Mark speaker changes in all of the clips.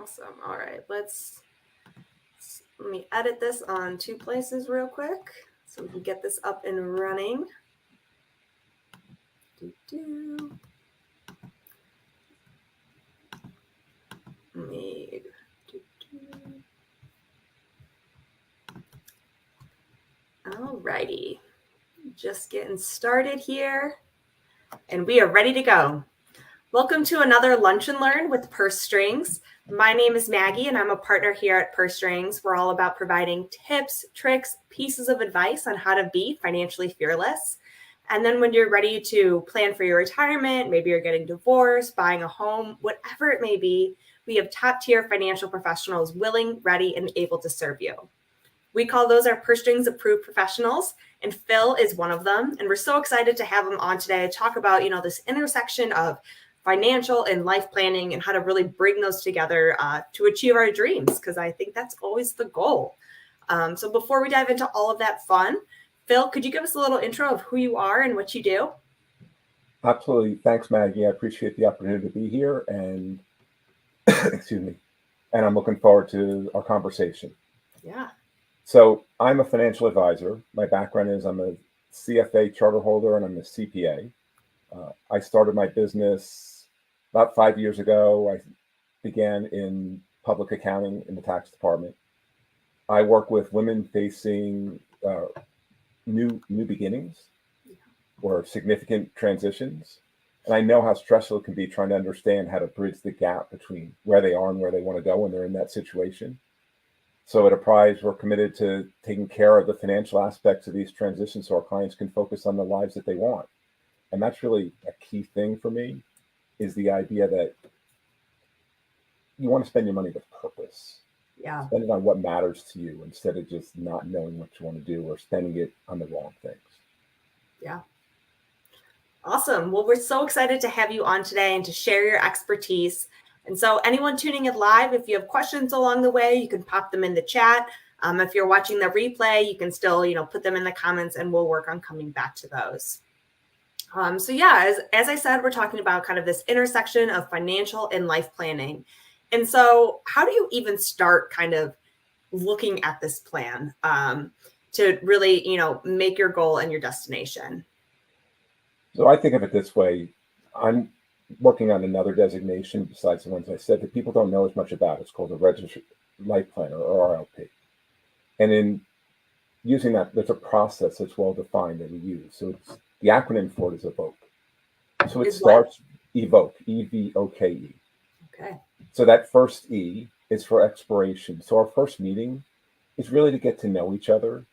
Speaker 1: Awesome. All right, let me edit this on 2 places real quick so we can get this up and running. All righty, just getting started here, and we are ready to go. Welcome to another Lunch and Learn with Purse Strings. My name is Maggie, and I'm a partner here at Purse Strings. We're all about providing tips, tricks, pieces of advice on how to be financially fearless. And then when you're ready to plan for your retirement, maybe you're getting divorced, buying a home, whatever it may be, we have top-tier financial professionals willing, ready, and able to serve you. We call those our Purse Strings approved professionals, and Phil is one of them. And we're so excited to have him on today to talk about, this intersection of financial and life planning and how to really bring those together to achieve our dreams, because I think that's always the goal. So before we dive into all of that fun, Phil, could you give us a little intro of who you are and what you do?
Speaker 2: Absolutely. Thanks, Maggie. I appreciate the opportunity to be here, and excuse me. And I'm looking forward to our conversation.
Speaker 1: Yeah.
Speaker 2: So I'm a financial advisor. My background is I'm a CFA charter holder and I'm a CPA. I started my business about 5 years ago. I began in public accounting in the tax department. I work with women facing new beginnings or significant transitions. And I know how stressful it can be trying to understand how to bridge the gap between where they are and where they want to go when they're in that situation. So at Apprise, we're committed to taking care of the financial aspects of these transitions so our clients can focus on the lives that they want. And that's really a key thing for me, is the idea that you want to spend your money with purpose.
Speaker 1: Yeah.
Speaker 2: Spend it on what matters to you instead of just not knowing what you want to do or spending it on the wrong things.
Speaker 1: Yeah. Awesome. Well, we're so excited to have you on today and to share your expertise. And so anyone tuning in live, if you have questions along the way, you can pop them in the chat. If you're watching the replay, you can still, put them in the comments and we'll work on coming back to those. So yeah, as I said, we're talking about kind of this intersection of financial and life planning. And so how do you even start kind of looking at this plan to really, make your goal and your destination?
Speaker 2: So I think of it this way. I'm working on another designation besides the ones I said that people don't know as much about. It's called a Registered Life Planner, or RLP. And in using that, there's a process that's well defined that we use. So it's, the acronym for it is EVOKE. So it starts EVOKE, EVOKE.
Speaker 1: Okay.
Speaker 2: So that first E is for exploration. So our first meeting is really to get to know each other.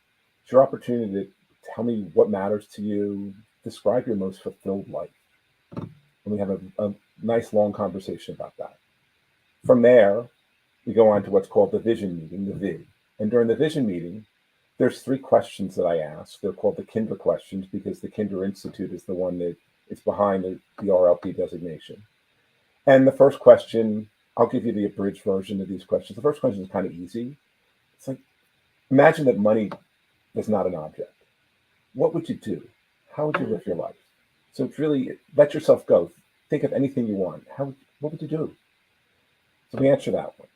Speaker 2: It's your opportunity to tell me what matters to you, describe your most fulfilled life. And we have a nice long conversation about that. From there, we go on to what's called the vision meeting, the V. And during the vision meeting, there's 3 questions that I ask. They're called the Kinder questions because the Kinder Institute is the one that is behind the RLP designation. And the first question, I'll give you the abridged version of these questions. The first question is kind of easy. It's like, imagine that money is not an object. What would you do? How would you live your life? So it's really, let yourself go. Think of anything you want. What would you do? So we answer that one.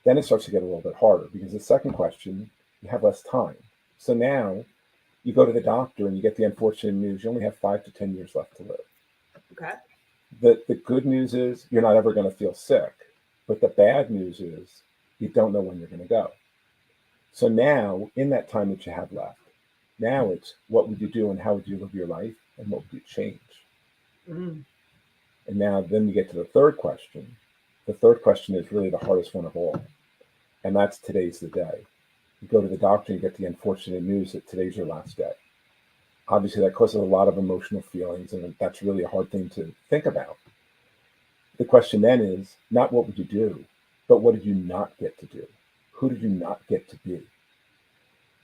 Speaker 2: Then it starts to get a little bit harder because the second question, you have less time. So now you go to the doctor and you get the unfortunate news, you only have 5 to 10 years left to live.
Speaker 1: Okay.
Speaker 2: The good news is you're not ever going to feel sick. But the bad news is you don't know when you're going to go. So now, in that time that you have left, now it's what would you do and how would you live your life and what would you change? And now then you get to the third question. The third question is really the hardest one of all. And that's today's the day. You go to the doctor and you get the unfortunate news that today's your last day. Obviously, that causes a lot of emotional feelings, and that's really a hard thing to think about. The question then is not what would you do, but what did you not get to do? Who did you not get to be?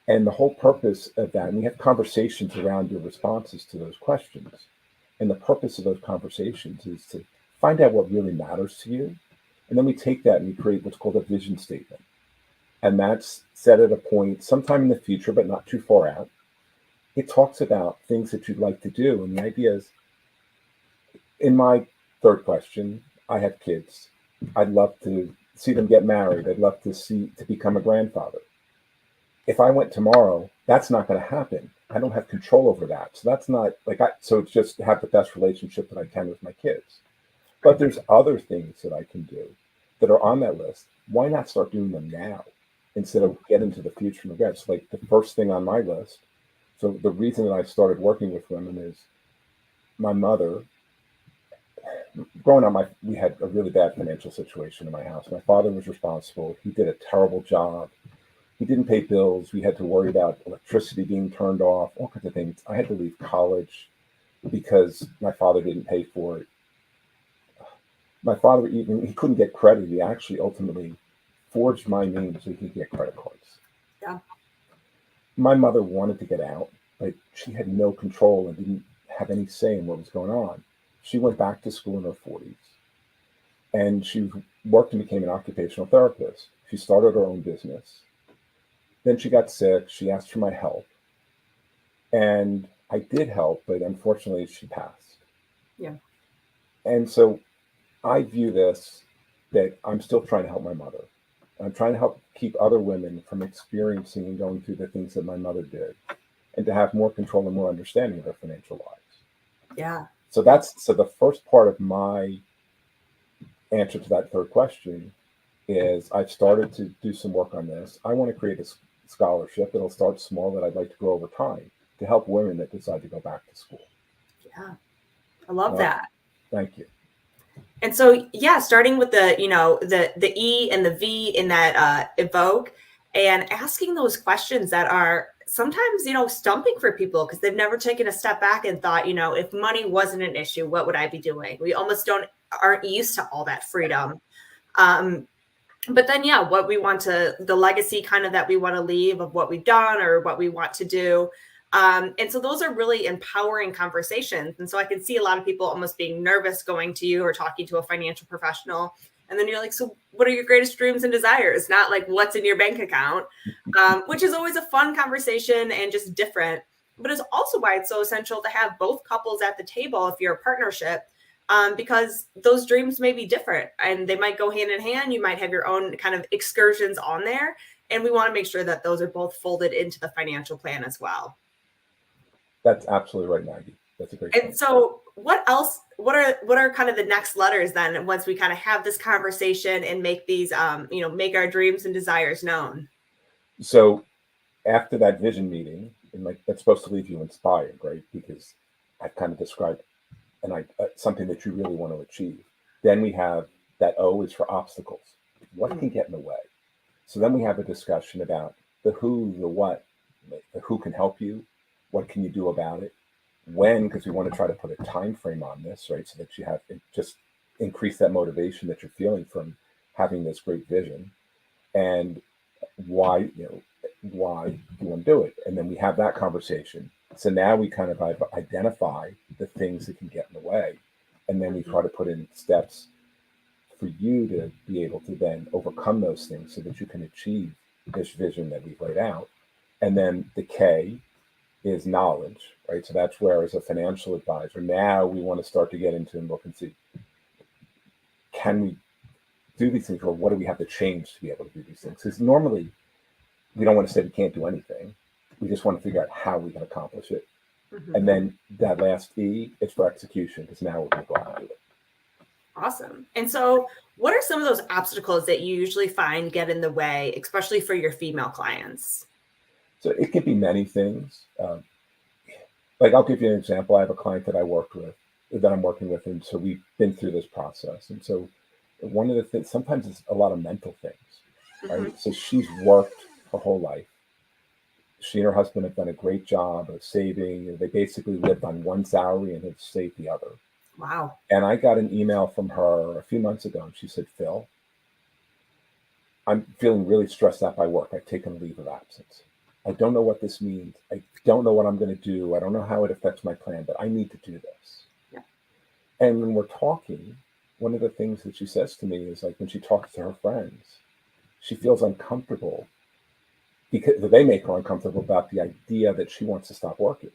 Speaker 2: And the whole purpose of that, and we have conversations around your responses to those questions. And the purpose of those conversations is to find out what really matters to you. And then we take that and we create what's called a vision statement. And that's set at a point sometime in the future, but not too far out. It talks about things that you'd like to do. And the idea is, in my third question, I have kids. I'd love to see them get married. I'd love to become a grandfather. If I went tomorrow, that's not going to happen. I don't have control over that. So that's not so it's just to have the best relationship that I can with my kids. But there's other things that I can do that are on that list. Why not start doing them now instead of get into the future and regrets? Like the first thing on my list. So the reason that I started working with women is my mother. Growing up, we had a really bad financial situation in my house. My father was responsible. He did a terrible job. He didn't pay bills. We had to worry about electricity being turned off, all kinds of things. I had to leave college because my father didn't pay for it. My father, even he couldn't get credit. He actually ultimately forged my name so he could get credit cards.
Speaker 1: Yeah.
Speaker 2: My mother wanted to get out, but she had no control and didn't have any say in what was going on. She went back to school in her 40s, and she worked and became an occupational therapist. She started her own business. Then she got sick. She asked for my help, and I did help, but unfortunately she passed.
Speaker 1: Yeah.
Speaker 2: And so I view this that I'm still trying to help my mother. I'm trying to help keep other women from experiencing and going through the things that my mother did, and to have more control and more understanding of their financial lives.
Speaker 1: Yeah.
Speaker 2: So the first part of my answer to that third question is I've started to do some work on this. I want to create a scholarship. It'll start small that I'd like to grow over time to help women that decide to go back to school.
Speaker 1: Yeah. I love that.
Speaker 2: Thank you.
Speaker 1: And so, yeah, starting with the E and the V in that evoke, and asking those questions that are sometimes, stumping for people because they've never taken a step back and thought, if money wasn't an issue, what would I be doing? We almost aren't used to all that freedom. But then, yeah, what we want the legacy kind of that we want to leave of what we've done or what we want to do. And so those are really empowering conversations. And so I can see a lot of people almost being nervous going to you or talking to a financial professional. And then you're like, so what are your greatest dreams and desires? Not like what's in your bank account, which is always a fun conversation and just different. But it's also why it's so essential to have both couples at the table if you're a partnership, because those dreams may be different and they might go hand in hand. You might have your own kind of excursions on there. And we want to make sure that those are both folded into the financial plan as well.
Speaker 2: That's absolutely right, Maggie. That's a great point.
Speaker 1: And so what else, what are kind of the next letters then once we kind of have this conversation and make these, make our dreams and desires known?
Speaker 2: So after that vision meeting, and that's supposed to leave you inspired, right? Because I've kind of described something that you really want to achieve. Then we have that O is for obstacles. What can get in the way? So then we have a discussion about the who, the what, the who can help you, what can you do about it, when, because we want to try to put a time frame on this, right? So that you have just increase that motivation that you're feeling from having this great vision, and why you want to do it. And then we have that conversation. So now we kind of identify the things that can get in the way, and then we try to put in steps for you to be able to then overcome those things so that you can achieve this vision that we've laid out. And then the K is knowledge, right? So that's where, as a financial advisor, now we want to start to get into and look and see, can we do these things, or what do we have to change to be able to do these things? Because normally we don't want to say we can't do anything. We just want to figure out how we can accomplish it. Mm-hmm. And then that last E is for execution, because now we're going to go out and do it.
Speaker 1: Awesome. And so what are some of those obstacles that you usually find get in the way, especially for your female clients?
Speaker 2: So it could be many things. Like I'll give you an example. I have a client that I'm working with, and so we've been through this process. And so one of the things, sometimes it's a lot of mental things, right? Mm-hmm. So she's worked her whole life. She and her husband have done a great job of saving. They basically lived on one salary and have saved the other.
Speaker 1: Wow.
Speaker 2: And I got an email from her a few months ago, and she said, Phil, I'm feeling really stressed out by work. I've taken a leave of absence. I don't know what this means. I don't know what I'm going to do. I don't know how it affects my plan, but I need to do this. Yeah. And when we're talking, one of the things that she says to me is, like, when she talks to her friends, she feels uncomfortable because they make her uncomfortable about the idea that she wants to stop working.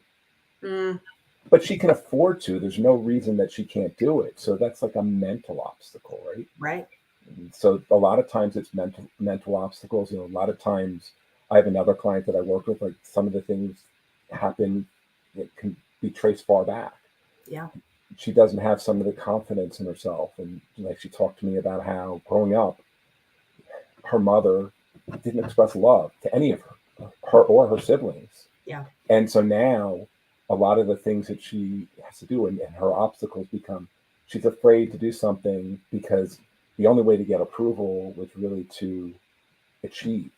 Speaker 2: Mm. But she can afford to. There's no reason that she can't do it. So that's like a mental obstacle, right?
Speaker 1: Right.
Speaker 2: So a lot of times it's mental obstacles. A lot of times I have another client that I work with, like some of the things happen that can be traced far back.
Speaker 1: Yeah.
Speaker 2: She doesn't have some of the confidence in herself. And like she talked to me about how growing up, her mother didn't express love to any of her or her siblings.
Speaker 1: Yeah.
Speaker 2: And so now a lot of the things that she has to do and her obstacles become she's afraid to do something because the only way to get approval was really to achieve.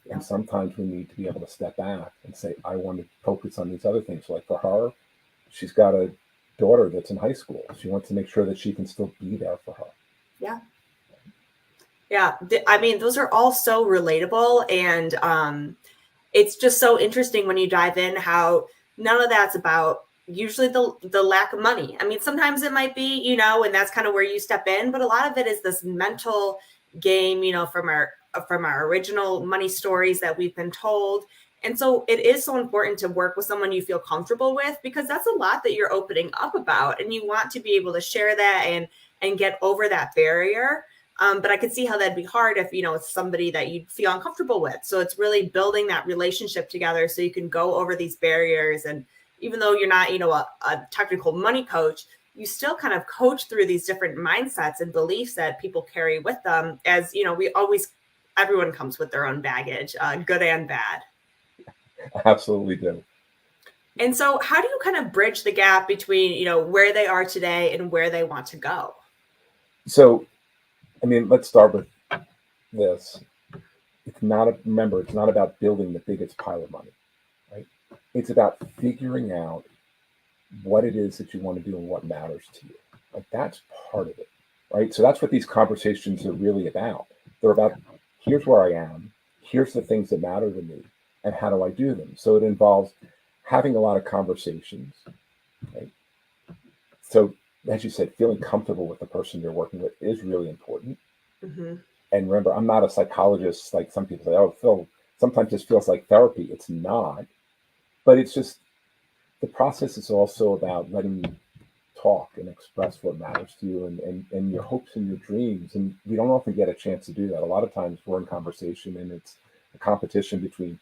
Speaker 1: Yeah.
Speaker 2: And sometimes we need to be able to step back and say, I want to focus on these other things. Like for her, she's got a daughter that's in high school. She wants to make sure that she can still be there for her.
Speaker 1: Yeah. Yeah. I mean, those are all so relatable. And it's just so interesting when you dive in how none of that's about usually the lack of money. I mean, sometimes it might be, and that's kind of where you step in, but a lot of it is this mental game, from our original money stories that we've been told. And so it is so important to work with someone you feel comfortable with, because that's a lot that you're opening up about, and you want to be able to share that and get over that barrier. But I could see how that'd be hard if, it's somebody that you feel uncomfortable with. So it's really building that relationship together so you can go over these barriers. And even though you're not, a technical money coach, you still kind of coach through these different mindsets and beliefs that people carry with them. As, everyone comes with their own baggage, good and bad.
Speaker 2: Absolutely do.
Speaker 1: And so how do you kind of bridge the gap between, where they are today and where they want to go?
Speaker 2: So, I mean, let's start with this. Remember, it's not about building the biggest pile of money, right? It's about figuring out what it is that you want to do and what matters to you. Like that's part of it, right? So that's what these conversations are really about. They're about, here's where I am, here's the things that matter to me, and how do I do them? So it involves having a lot of conversations, right? So as you said, feeling comfortable with the person you're working with is really important.
Speaker 1: Mm-hmm.
Speaker 2: And remember, I'm not a psychologist like some people say, oh, Phil, sometimes this feels like therapy. It's not, but it's just the process is also about letting you talk and express what matters to you and your hopes and your dreams. And we don't often get a chance to do that. A lot of times we're in conversation and it's a competition between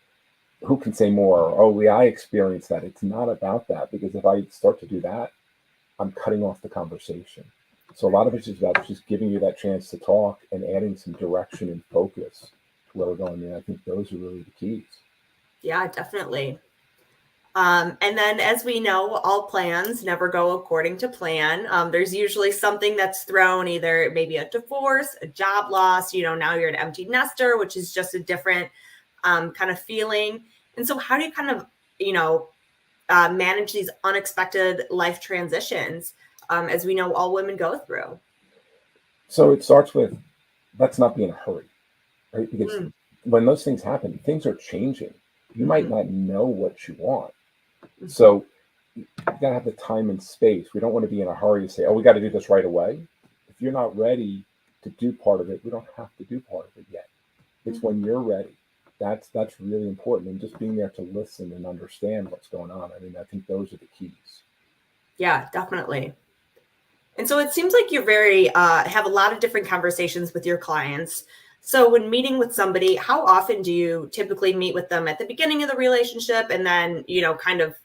Speaker 2: who can say more. Oh, I experienced that. It's not about that, because if I start to do that, I'm cutting off the conversation. So a lot of it is about just giving you that chance to talk and adding some direction and focus to where we're going. And I think those are really the keys.
Speaker 1: Yeah, definitely. And then, as we know, all plans never go according to plan. There's usually something that's thrown, either maybe a divorce, a job loss, now you're an empty nester, which is just a different kind of feeling. And so how do you kind of, manage these unexpected life transitions, as we know all women go through?
Speaker 2: So it starts with, let's not be in a hurry, right? Because when those things happen, things are changing. You might not know what you want. So you got to have the time and space. We don't want to be in a hurry to say, oh, we got to do this right away. If you're not ready to do part of it, we don't have to do part of it yet. It's when you're ready. That's really important. And just being there to listen and understand what's going on. I mean, I think those are the keys.
Speaker 1: Yeah, definitely. And so it seems like you're very, have a lot of different conversations with your clients. So when meeting with somebody, how often do you typically meet with them at the beginning of the relationship and then, kind of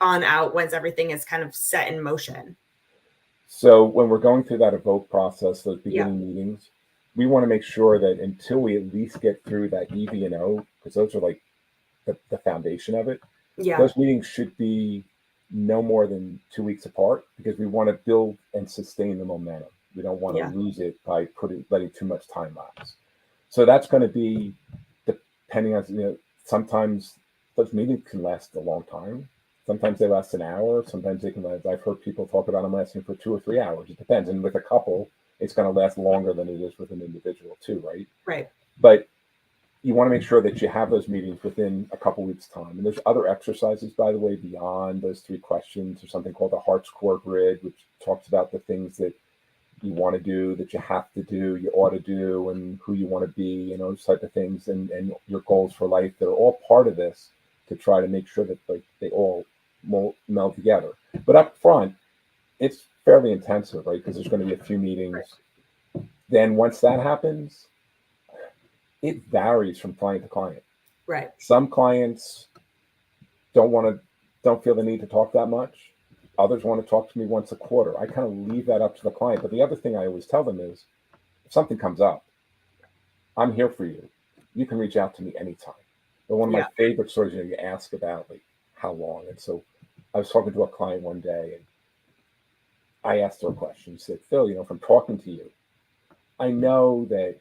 Speaker 1: on out once everything is kind of set in motion?
Speaker 2: So when we're going through that evoke process, those beginning meetings, we want to make sure that until we at least get through that EV and O, because those are like the foundation of it, those meetings should be no more than 2 weeks apart, because we want to build and sustain the momentum. We don't want to lose it by letting too much time lapse. So that's going to be depending on, sometimes those meetings can last a long time. Sometimes they last an hour. Sometimes they can last, I've heard people talk about them lasting for 2 or 3 hours. It depends. And with a couple, it's going to last longer than it is with an individual too, right?
Speaker 1: Right.
Speaker 2: But you want to make sure that you have those meetings within a couple weeks' time. And there's other exercises, by the way, beyond those 3 questions. There's something called the Heart's Core Grid, which talks about the things that you want to do, that you have to do, you ought to do, and who you want to be, those type of things, and your goals for life. They're all part of this to try to make sure that they all meld together. But up front, it's fairly intensive, right? Because there's going to be a few meetings Then once that happens, it varies from client to client.
Speaker 1: Right.
Speaker 2: Some clients don't feel the need to talk that much. Others want to talk to me once a quarter. I kind of leave that up to the client. But the other thing I always tell them is, if something comes up, I'm here for you. You can reach out to me anytime. But one of my favorite stories, you ask about like how long. And so I was talking to a client one day, and I asked her a question. She said, Phil, from talking to you, I know that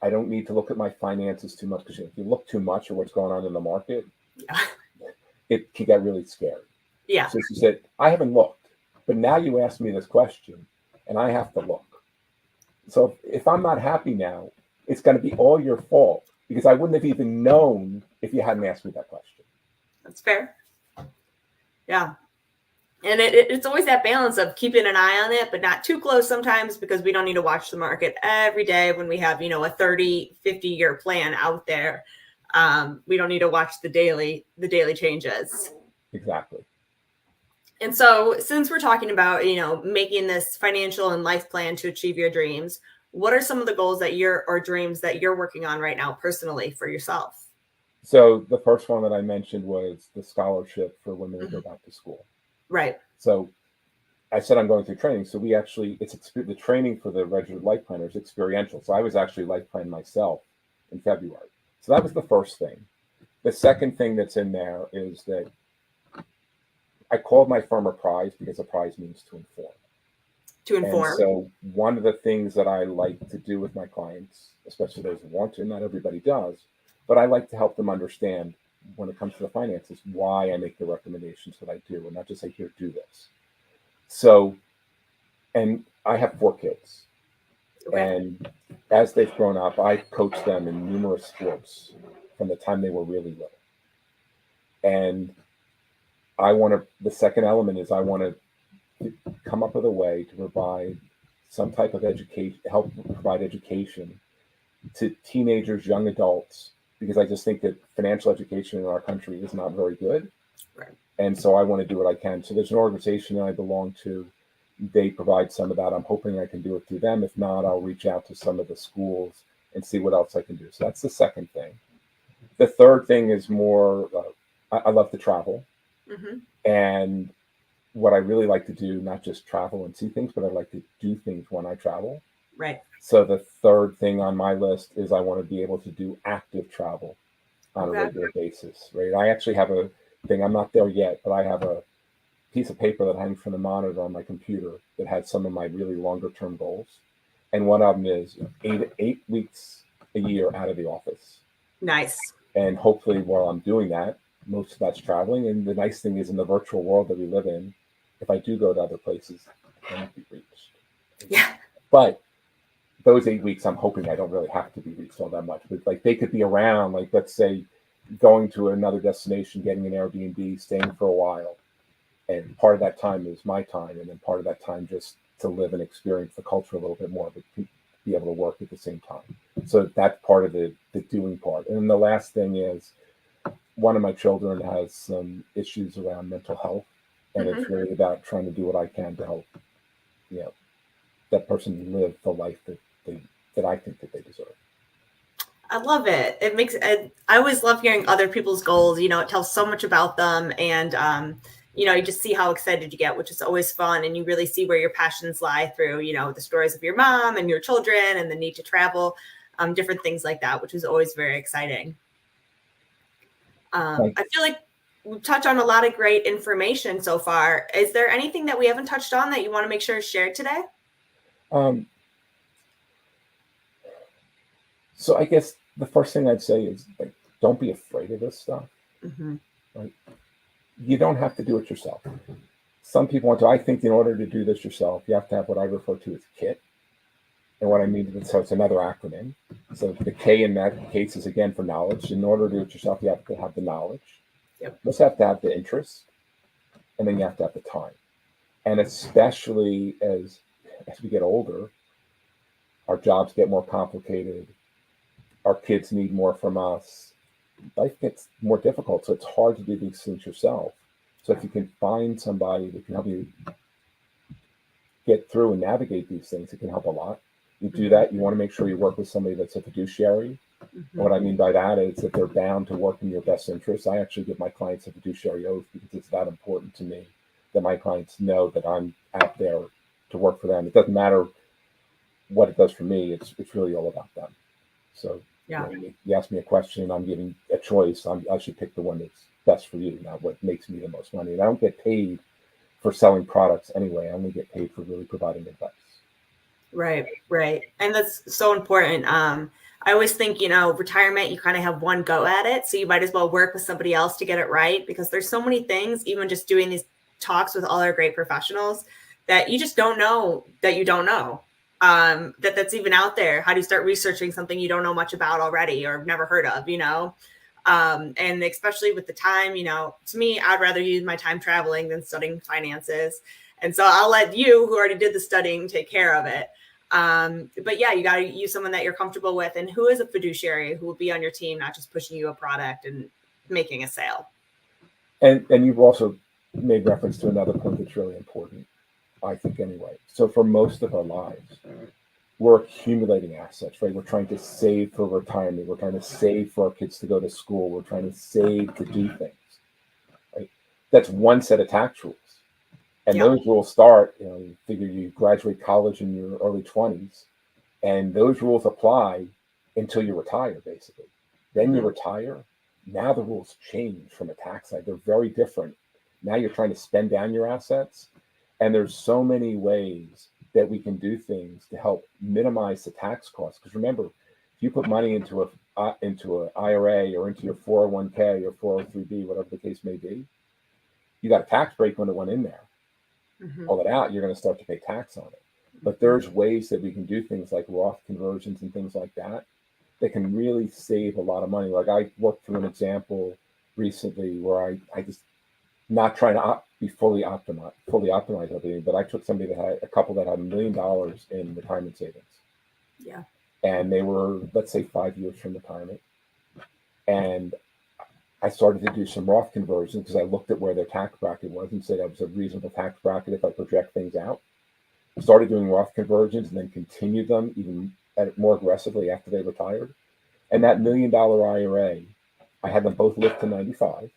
Speaker 2: I don't need to look at my finances too much, because if you look too much at what's going on in the market, it can get really scary.
Speaker 1: Yeah.
Speaker 2: So she said, I haven't looked, but now you asked me this question and I have to look. So if I'm not happy now, it's going to be all your fault, because I wouldn't have even known if you hadn't asked me that question.
Speaker 1: That's fair. Yeah. And it's always that balance of keeping an eye on it, but not too close sometimes, because we don't need to watch the market every day when we have, a 30, 50-year plan out there. We don't need to watch the daily changes.
Speaker 2: Exactly.
Speaker 1: And so since we're talking about, making this financial and life plan to achieve your dreams, what are some of the goals or dreams that you're working on right now personally for yourself?
Speaker 2: So the first one that I mentioned was the scholarship for women to go back to school.
Speaker 1: Right.
Speaker 2: So I said I'm going through training. So the training for the registered life planner is experiential. So I was actually life planning myself in February. So that was the first thing. The second thing that's in there is that I called my firm Apprise, because Apprise means to inform.
Speaker 1: To inform.
Speaker 2: And so one of the things that I like to do with my clients, especially those who want to, not everybody does, but I like to help them understand, when it comes to the finances, why I make the recommendations that I do, and not just say, here, do this. So, and I have 4 kids. Okay. And as they've grown up, I coached them in numerous sports from the time they were really little. And the second element is I want to come up with a way to provide some type of education, help provide education to teenagers, young adults, because I just think that financial education in our country is not very good.
Speaker 1: Right.
Speaker 2: And so I want to do what I can. So there's an organization that I belong to. They provide some of that. I'm hoping I can do it through them. If not, I'll reach out to some of the schools and see what else I can do. So that's the second thing. The third thing is more, I love to travel. Mm-hmm. And what I really like to do, not just travel and see things, but I like to do things when I travel.
Speaker 1: Right.
Speaker 2: So the third thing on my list is I want to be able to do active travel on a regular basis, right? I actually have a thing, I'm not there yet, but I have a piece of paper that hangs from the monitor on my computer that has some of my really longer term goals. And one of them is 8 weeks a year out of the office.
Speaker 1: Nice.
Speaker 2: And hopefully while I'm doing that, most of that's traveling. And the nice thing is, in the virtual world that we live in, if I do go to other places, I won't be reached.
Speaker 1: Yeah.
Speaker 2: But those 8 weeks, I'm hoping I don't really have to be reached all that much. But like, they could be around, like, let's say, going to another destination, getting an Airbnb, staying for a while. And part of that time is my time. And then part of that time just to live and experience the culture a little bit more, but be able to work at the same time. So that's part of the doing part. And then the last thing is, one of my children has some issues around mental health. And mm-hmm. It's really about trying to do what I can to help, that person live the life that I think that they deserve.
Speaker 1: I love it. I always love hearing other people's goals. It tells so much about them, and you just see how excited you get, which is always fun. And you really see where your passions lie through, the stories of your mom and your children and the need to travel, different things like that, which is always very exciting. I feel like we've touched on a lot of great information so far. Is there anything that we haven't touched on that you want to make sure is shared today?
Speaker 2: So I guess the first thing I'd say is, like, don't be afraid of this stuff. Mm-hmm. Right? You don't have to do it yourself. Some people want to. I think in order to do this yourself, you have to have what I refer to as KIT. And what I mean is, so it's another acronym. So the K in that case is, again, for knowledge. In order to do it yourself, you have to have the knowledge.
Speaker 1: Yep.
Speaker 2: You also have to have the interest. And then you have to have the time. And especially as we get older, our jobs get more complicated. Our kids need more from us. Life gets more difficult, so it's hard to do these things yourself. So if you can find somebody that can help you get through and navigate these things, it can help a lot. You do that, you want to make sure you work with somebody that's a fiduciary. And what I mean by that is that they're bound to work in your best interest. I actually give my clients a fiduciary oath because it's that important to me that my clients know that I'm out there to work for them. It doesn't matter what it does for me. It's really all about them. So you ask me a question, I'm giving a choice. I should pick the one that's best for you, not what makes me the most money. And I don't get paid for selling products anyway. I only get paid for really providing advice.
Speaker 1: Right. And that's so important. I always think, retirement, you kind of have one go at it. So you might as well work with somebody else to get it right, because there's so many things, even just doing these talks with all our great professionals, that you just don't know that you don't know, that's even out there. How do you start researching something you don't know much about already or never heard of, and especially with the time, to me, I'd rather use my time traveling than studying finances. And so I'll let you, who already did the studying, take care of it. But yeah, you got to use someone that you're comfortable with and who is a fiduciary who will be on your team, not just pushing you a product and making a sale.
Speaker 2: And you've also made reference to another point that's really important, I think, anyway. So for most of our lives, we're accumulating assets, right? We're trying to save for retirement. We're trying to save for our kids to go to school. We're trying to save to do things, right? That's one set of tax rules. And those rules start, you figure you graduate college in your early 20s, and those rules apply until you retire, basically. Then you retire. Now the rules change from a tax side. They're very different. Now you're trying to spend down your assets. And there's so many ways that we can do things to help minimize the tax costs. Because remember, if you put money into an IRA or into your 401k or 403b, whatever the case may be, you got a tax break when it went in there. Pull it out, you're going to start to pay tax on it. But there's ways that we can do things like Roth conversions and things like that can really save a lot of money. Like I worked through an example recently where I just not trying to be fully optimize everything, but I took somebody that had a couple that had $1 million in retirement savings.
Speaker 1: Yeah.
Speaker 2: And they were, let's say, 5 years from retirement. And I started to do some Roth conversions because I looked at where their tax bracket was and said that was a reasonable tax bracket if I project things out. Started doing Roth conversions and then continued them even more aggressively after they retired. And that $1 million IRA, I had them both live to 95.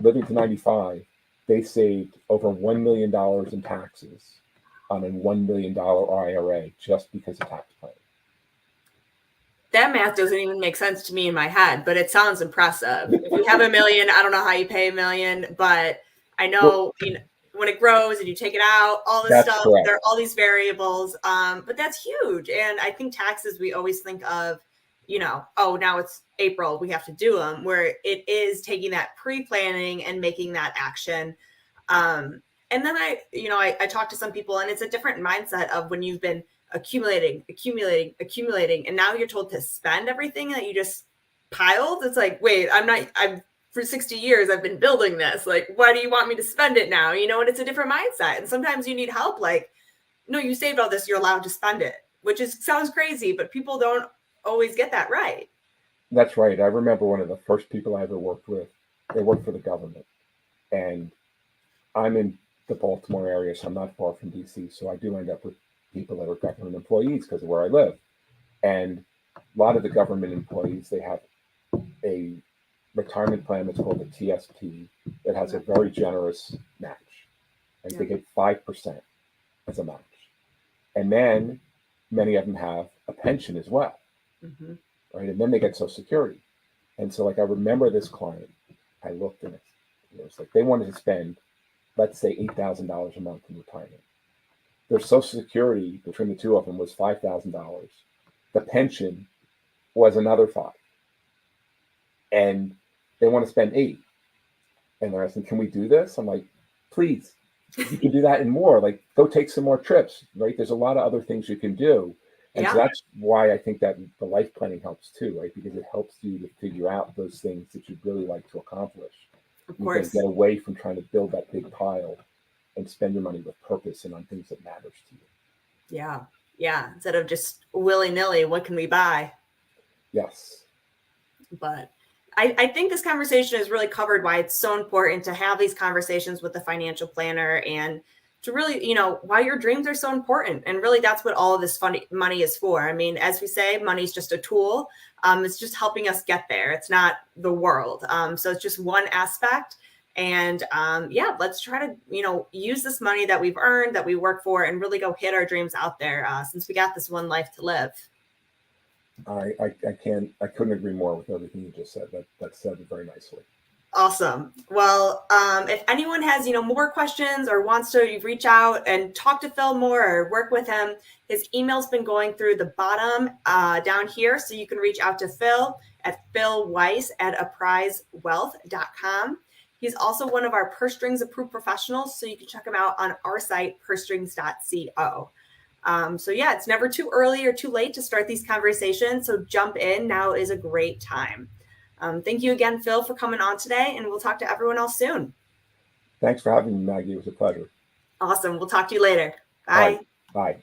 Speaker 2: Living to 95, they saved over $1 million in taxes on a $1 million IRA just because of tax planning.
Speaker 1: That math doesn't even make sense to me in my head, but it sounds impressive. If you have $1 million, I don't know how you pay $1 million, but I know, when it grows and you take it out, all this stuff, correct. There are all these variables, but that's huge. And I think taxes, we always think of, oh, now it's April, we have to do them, where it is taking that pre-planning and making that action. And then I talk to some people, and it's a different mindset of when you've been accumulating, and now you're told to spend everything that you just piled. It's like, wait, I'm for 60 years I've been building this. Like, why do you want me to spend it now? And it's a different mindset. And sometimes you need help. Like, no, you saved all this, you're allowed to spend it, which sounds crazy, but people don't always get that right.
Speaker 2: That's right. I remember one of the first people I ever worked with, they worked for the government. And I'm in the Baltimore area, so I'm not far from DC. So I do end up with people that are government employees because of where I live. And a lot of the government employees, they have a retirement plan that's called a TSP that has a very generous match. And they get 5% as a match. And then many of them have a pension as well. Right? And then they get Social Security. And so, like, I remember this client, I looked at it, it was like they wanted to spend, let's say, $8,000 a month in retirement. Their Social Security between the two of them was $5,000. The pension was another $5,000. And they want to spend $8,000. And they're asking, can we do this? I'm like, please, you can do that and more. Like, go take some more trips, right? There's a lot of other things you can do. And so that's why I think that the life planning helps too, right? Because it helps you to figure out those things that you'd really like to accomplish.
Speaker 1: Of course.
Speaker 2: You can get away from trying to build that big pile and spend your money with purpose and on things that matters to you.
Speaker 1: Yeah. Instead of just willy-nilly, what can we buy?
Speaker 2: Yes.
Speaker 1: But I think this conversation has really covered why it's so important to have these conversations with the financial planner and to really, why your dreams are so important. And really, that's what all of this money is for. I mean, as we say, money is just a tool. It's just helping us get there. It's not the world. So it's just one aspect. And let's try to, use this money that we've earned, that we work for, and really go hit our dreams out there, since we got this one life to live.
Speaker 2: I couldn't agree more with everything you just said. That said it very nicely.
Speaker 1: Awesome. Well, if anyone has, more questions or wants to reach out and talk to Phil more or work with him, his email's been going through the bottom down here. So you can reach out to Phil at Phil Weiss at apprisewealth.com. He's also one of our Purse Strings approved professionals. So you can check him out on our site, pursestrings.co. It's never too early or too late to start these conversations. So jump in. Now is a great time. Thank you again, Phil, for coming on today, and we'll talk to everyone else soon.
Speaker 2: Thanks for having me, Maggie. It was a pleasure.
Speaker 1: Awesome. We'll talk to you later. Bye.
Speaker 2: All right. Bye.